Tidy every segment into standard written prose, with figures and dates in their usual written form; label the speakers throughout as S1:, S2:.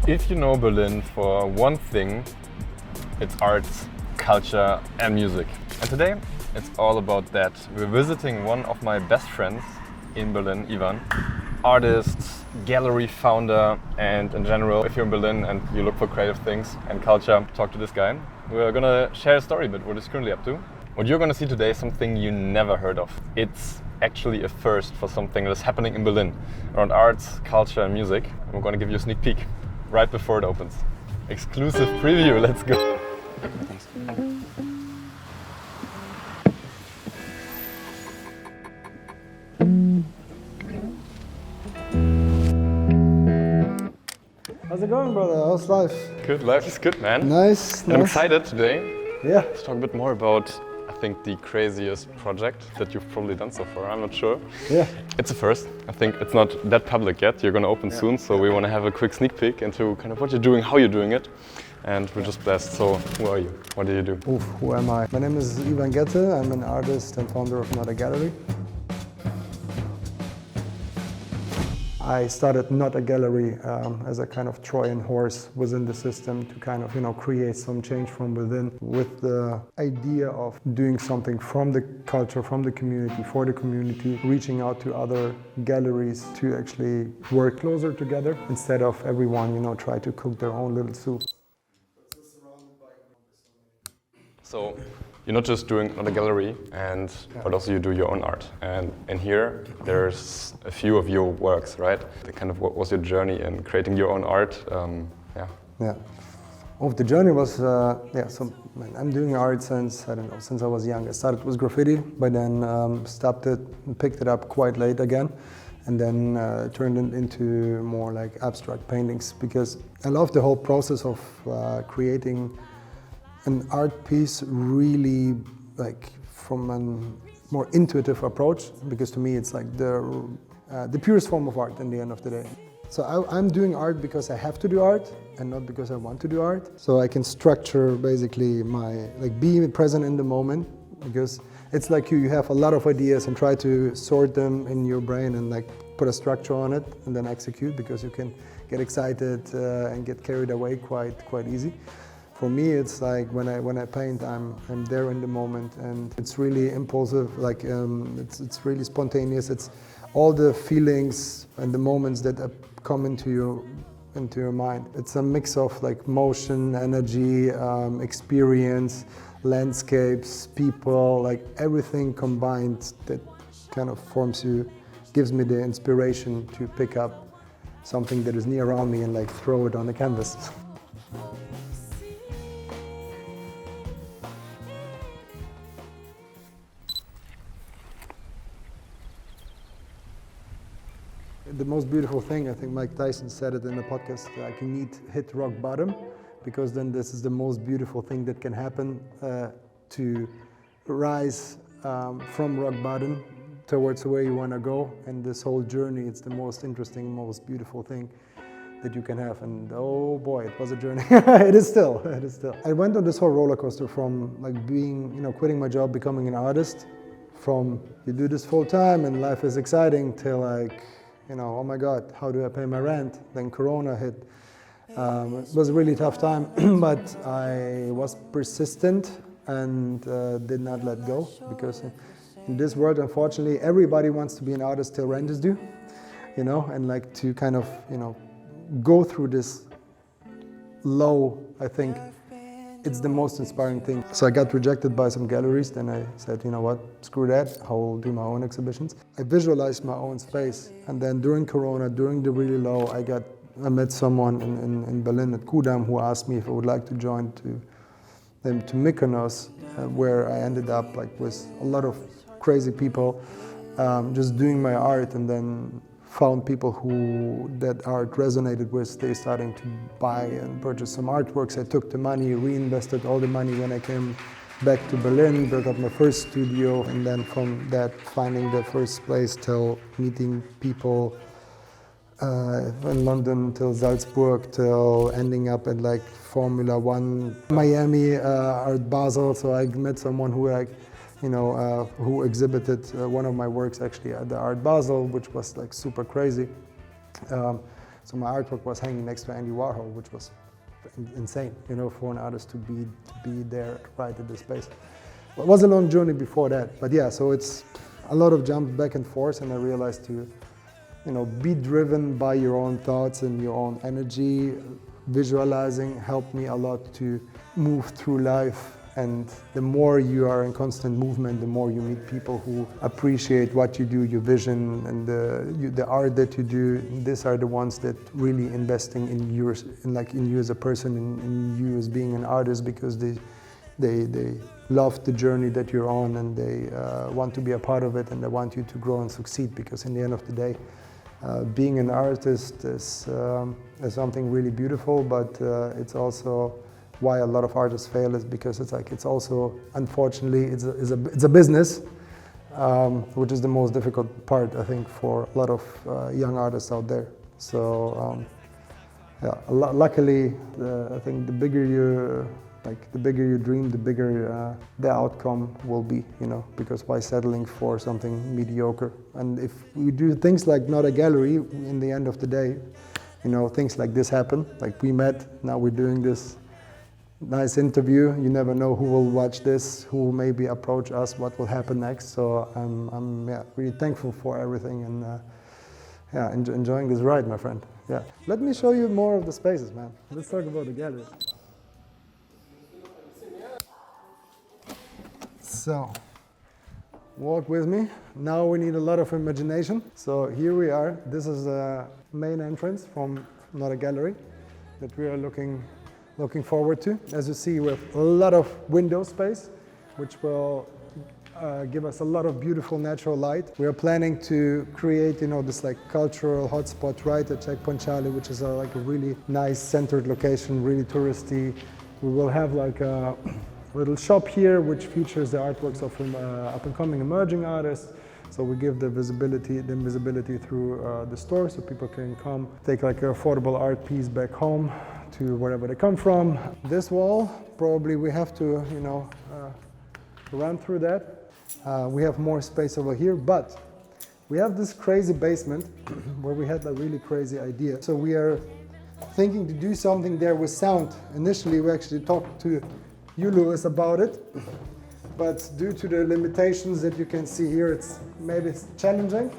S1: If you know Berlin for one thing, it's arts, culture and music. And today it's all about that. We're visiting one of my best friends in Berlin, Ivan. Artist, gallery founder, and in general, if you're in Berlin and you look for creative things and culture, talk to this guy. We're gonna share a story about what he's currently up to. What you're gonna see today is something you never heard of. It's actually a first for something that's happening in Berlin around arts, culture and music. We're gonna give you a sneak peek right before it opens. Exclusive preview, let's go.
S2: Thanks.
S3: How's it going, brother? How's life?
S1: Good, life is good, man.
S3: Nice.
S1: I'm excited today
S3: Yeah.
S1: to talk a bit more about, I think, the craziest project that you've probably done so far. I'm not sure.
S3: Yeah.
S1: It's a first. I think it's not that public yet. You're going to open soon, so we want to have a quick sneak peek into kind of what you're doing, how you're doing it. And we're just blessed. So, who are you? What do you do?
S3: Oof, who am I? My name is Ivan Gette. I'm an artist and founder of NOTAGALLEry. I started NOTAGALLEry as a kind of Trojan horse within the system to kind of, create some change from within with the idea of doing something from the culture, from the community, for the community, reaching out to other galleries to actually work closer together instead of everyone, try to cook their own little soup.
S1: So, you're not just doing NOTAGALLEry, but also you do your own art. And in here, there's a few of your works, right? What was your journey in creating your own art?
S3: Yeah. Oh, the journey was, so I'm doing art since I was young. I started with graffiti, but then stopped it and picked it up quite late again. And then turned it into more like abstract paintings because I love the whole process of creating an art piece really like from a more intuitive approach, because to me it's like the purest form of art in the end of the day. So I'm doing art because I have to do art and not because I want to do art. So I can structure basically being present in the moment, because it's like you have a lot of ideas and try to sort them in your brain and like put a structure on it and then execute, because you can get excited and get carried away quite easy. For me, it's like when I paint, I'm there in the moment, and it's really impulsive. Like it's really spontaneous. It's all the feelings and the moments that come into your mind. It's a mix of like motion, energy, experience, landscapes, people, like everything combined that kind of gives me the inspiration to pick up something that is near around me and like throw it on the canvas. The most beautiful thing, I think Mike Tyson said it in a podcast, like you need to hit rock bottom, because then this is the most beautiful thing that can happen, to rise from rock bottom towards where you want to go. And this whole journey, it's the most interesting, most beautiful thing that you can have. And oh boy, it was a journey. It is still. I went on this whole roller coaster from like being, quitting my job, becoming an artist, from you do this full time and life is exciting, till like, oh my God, how do I pay my rent? Then Corona hit. It was a really tough time, but I was persistent and did not let go, because in this world, unfortunately, everybody wants to be an artist till rent is due, and like to kind of, go through this low, I think it's the most inspiring thing. So I got rejected by some galleries, then I said, you know what, screw that, I'll do my own exhibitions. I visualized my own space, and then during Corona, during the really low, I met someone in Berlin at Kudam who asked me if I would like to join them to Mykonos, where I ended up like with a lot of crazy people, just doing my art, and then found people who that art resonated with. They starting to buy and purchase some artworks. I took the money, reinvested all the money when I came back to Berlin, built up my first studio, and then from that finding the first place till meeting people in London, till Salzburg, till ending up at like Formula One, Miami, Art Basel. So I met someone who who exhibited one of my works actually at the Art Basel, which was like super crazy. So my artwork was hanging next to Andy Warhol, which was insane, you know, for an artist to be there right at the space. Well, it was a long journey before that, but yeah, so it's a lot of jumps back and forth, and I realized to, you know, be driven by your own thoughts and your own energy. Visualizing helped me a lot to move through life, and the more you are in constant movement, the more you meet people who appreciate what you do, your vision, and the art that you do. These are the ones that really investing in you as a person, in you as being an artist, because they love the journey that you're on, and they want to be a part of it, and they want you to grow and succeed, because in the end of the day, being an artist is something really beautiful, but it's also why a lot of artists fail, is because it's also, unfortunately, it's a business, which is the most difficult part, I think, for a lot of young artists out there. So yeah, luckily, I think the bigger you dream, the bigger the outcome will be, you know, because why settling for something mediocre? And if we do things like NOTAGALLERY, in the end of the day, you know, things like this happen. Like we met, now we're doing this nice interview. You never know who will watch this, who will maybe approach us, what will happen next. So I'm really thankful for everything, and yeah, enjoying this ride, my friend. Yeah. Let me show you more of the spaces, man. Let's talk about the gallery. So, walk with me. Now we need a lot of imagination. So here we are. This is the main entrance from NOTAGALLERY that we are looking forward to. As you see, we have a lot of window space, which will give us a lot of beautiful natural light. We are planning to create, you know, this like cultural hotspot right at Checkpoint Charlie, which is like a really nice centered location, really touristy. We will have like a little shop here, which features the artworks of up-and-coming emerging artists. So we give the visibility through the store, so people can come take like an affordable art piece back home to wherever they come from. This wall, probably we have to, you know, run through that. We have more space over here, but we have this crazy basement where we had a really crazy idea. So we are thinking to do something there with sound. Initially, we actually talked to you, Lewis, about it, but due to the limitations that you can see here, it's challenging,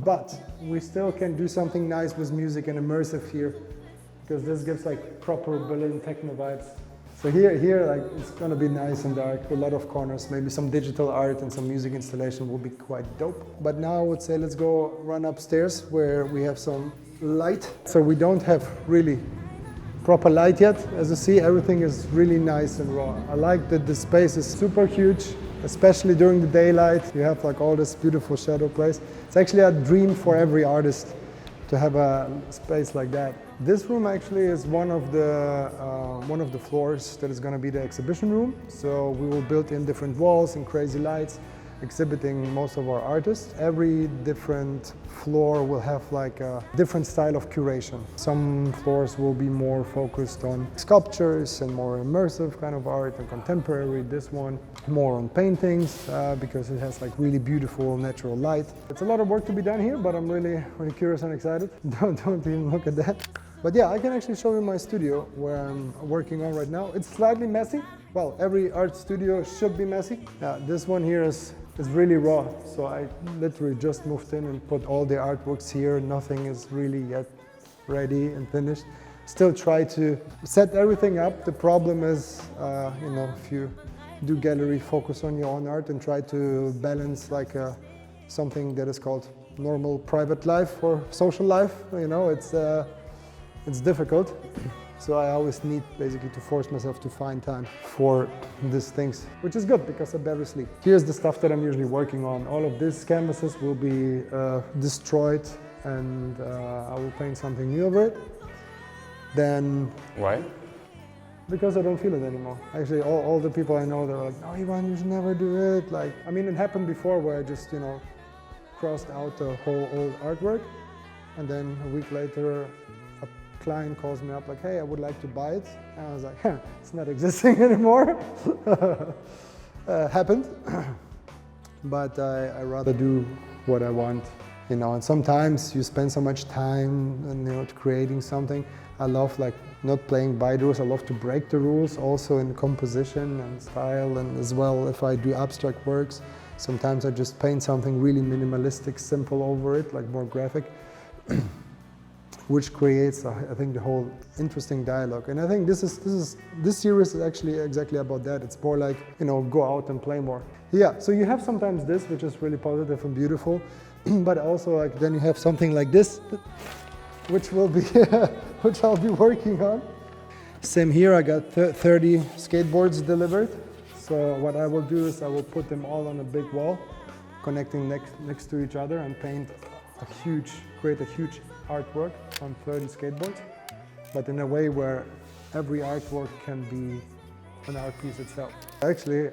S3: but we still can do something nice with music and immersive here, because this gives like proper Berlin techno vibes. So here, like, it's gonna be nice and dark, a lot of corners, maybe some digital art and some music installation will be quite dope. But now I would say let's go run upstairs where we have some light. So we don't have really proper light yet. As you see, everything is really nice and raw. I like that the space is super huge, especially during the daylight. You have like all this beautiful shadow place. It's actually a dream for every artist to have a space like that. This room actually is one of the floors that is going to be the exhibition room. So we will build in different walls and crazy lights, exhibiting most of our artists. Every different floor will have like a different style of curation. Some floors will be more focused on sculptures and more immersive kind of art and contemporary. This one more on paintings because it has like really beautiful natural light. It's a lot of work to be done here, but I'm really curious and excited. Don't even look at that. But yeah, I can actually show you my studio where I'm working on right now. It's slightly messy. Well, every art studio should be messy. This one here is really raw. So I literally just moved in and put all the artworks here. Nothing is really yet ready and finished. Still try to set everything up. The problem is, you know, if you do gallery, focus on your own art and try to balance like something that is called normal private life or social life. You know, it's difficult. So I always need basically to force myself to find time for these things, which is good because I barely sleep. Here's the stuff that I'm usually working on. All of these canvases will be destroyed and I will paint something new over it. Then...
S1: Why?
S3: Because I don't feel it anymore. Actually, all the people I know, they're like, no, Ivan, you should never do it. Like, I mean, it happened before where I just, you know, crossed out the whole old artwork. And then a week later, a client calls me up like, hey, I would like to buy it. And I was like, it's not existing anymore. Happened. But I rather do what I want You know, and sometimes you spend so much time, you know, creating something. I love like not playing by the rules. I love to break the rules, also in composition and style, and as well if I do abstract works. Sometimes I just paint something really minimalistic, simple over it, like more graphic, which creates, I think, the whole interesting dialogue. And I think this series is actually exactly about that. It's more like, you know, go out and play more. Yeah. So you have sometimes this, which is really positive and beautiful. But also, like, then you have something like this, which will be, which I'll be working on. Same here, I got 30 skateboards delivered. So what I will do is I will put them all on a big wall, connecting next to each other, and create a huge artwork on 30 skateboards, but in a way where every artwork can be an art piece itself. Actually,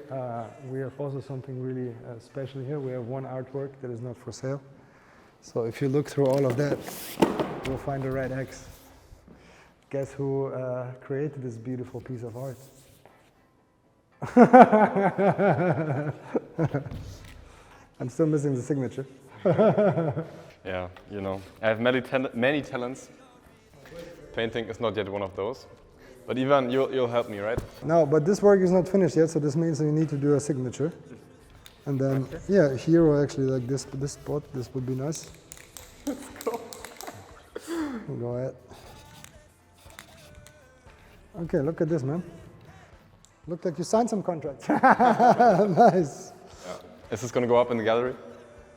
S3: we have also something really special here. We have one artwork that is not for sale. So if you look through all of that, you'll find a red X. Guess who created this beautiful piece of art? I'm still missing the signature.
S1: Yeah, you know, I have many talents. Painting is not yet one of those. But Ivan, you'll help me, right?
S3: No, but this work is not finished yet, so this means that you need to do a signature. And then, yeah, here or actually like this spot, this would be nice.
S1: Let's go.
S3: Go ahead. Okay, look at this, man. Looked like you signed some contract. Nice.
S1: Yeah. Is this going to go up in the gallery?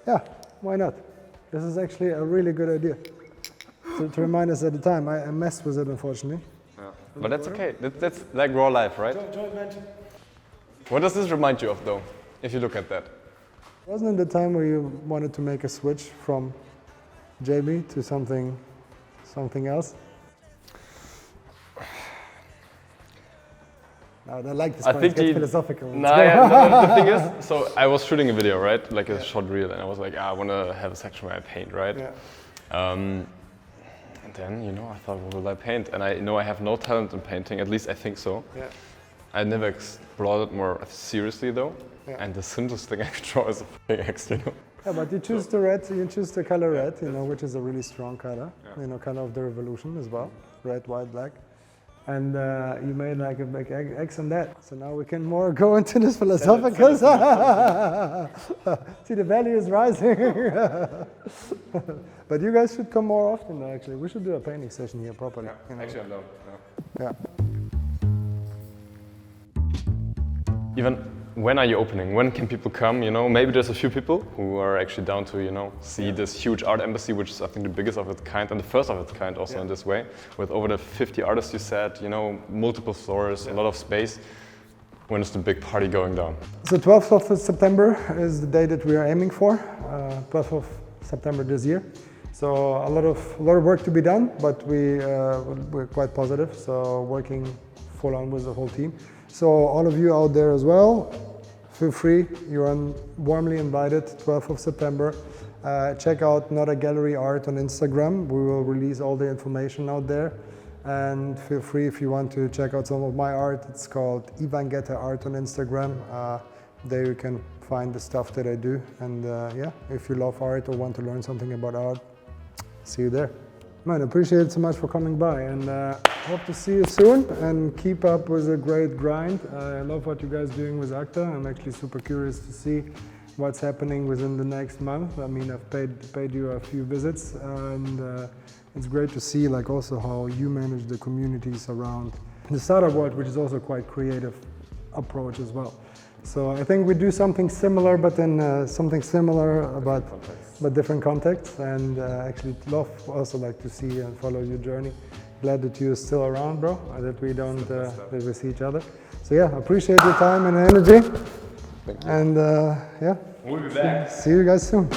S3: Yeah, why not? This is actually a really good idea. To remind us at the time, I messed with it, unfortunately.
S1: Yeah. But that's okay. That's like raw life, right? What does this remind you of, though, if you look at that?
S3: Wasn't it the time where you wanted to make a switch from JB to something else? No, I like this. I think it's philosophical.
S1: The thing is, so I was shooting a video, right? Like a short reel, and I was like, I want to have a section where I paint, right?
S3: Yeah.
S1: And then, you know, I thought, what will I paint? And I know I have no talent in painting, at least I think so.
S3: Yeah.
S1: I never explored it more seriously, though.
S3: Yeah.
S1: And the simplest thing I could draw is a fucking X, you know?
S3: Yeah, but you choose the red, you choose the color red, you know, which is a really strong color, you know, color of the revolution as well. Red, white, black. And you made like a big X on that. So now we can more go into this philosophical. See, the value is rising. But you guys should come more often, actually. We should do a painting session here properly.
S1: Yeah.
S3: You know?
S1: Actually, I'm down.
S3: Yeah.
S1: Even when are you opening? When can people come? You know, maybe there's a few people who are actually down to, you know, see this huge art embassy, which is I think the biggest of its kind and the first of its kind also in this way, with over the 50 artists you said, you know, multiple floors, a lot of space. When is the big party going down? So
S3: 12th of September is the day that we are aiming for. 12th of September this year. So a lot of work to be done, but we're quite positive. So working full on with the whole team. So all of you out there as well, feel free. You're warmly invited. 12th of September. Check out NOTAGALLERY art on Instagram. We will release all the information out there. And feel free if you want to check out some of my art. It's called Ivan Geta Art on Instagram. There you can find the stuff that I do. And yeah, if you love art or want to learn something about art, see you there. Man, appreciate it so much for coming by, and hope to see you soon and keep up with a great grind. I love what you guys are doing with ACTA. I'm actually super curious to see what's happening within the next month. I mean, I've paid you a few visits, and it's great to see like also how you manage the communities around the startup world, which is also quite creative approach as well. So I think we do something similar, but then but different contexts. And actually love also like to see and follow your journey. Glad that you're still around, bro. That we don't that we see each other. So yeah, appreciate your time and energy.
S1: Thank you.
S3: And yeah,
S1: We'll be back.
S3: See you guys soon.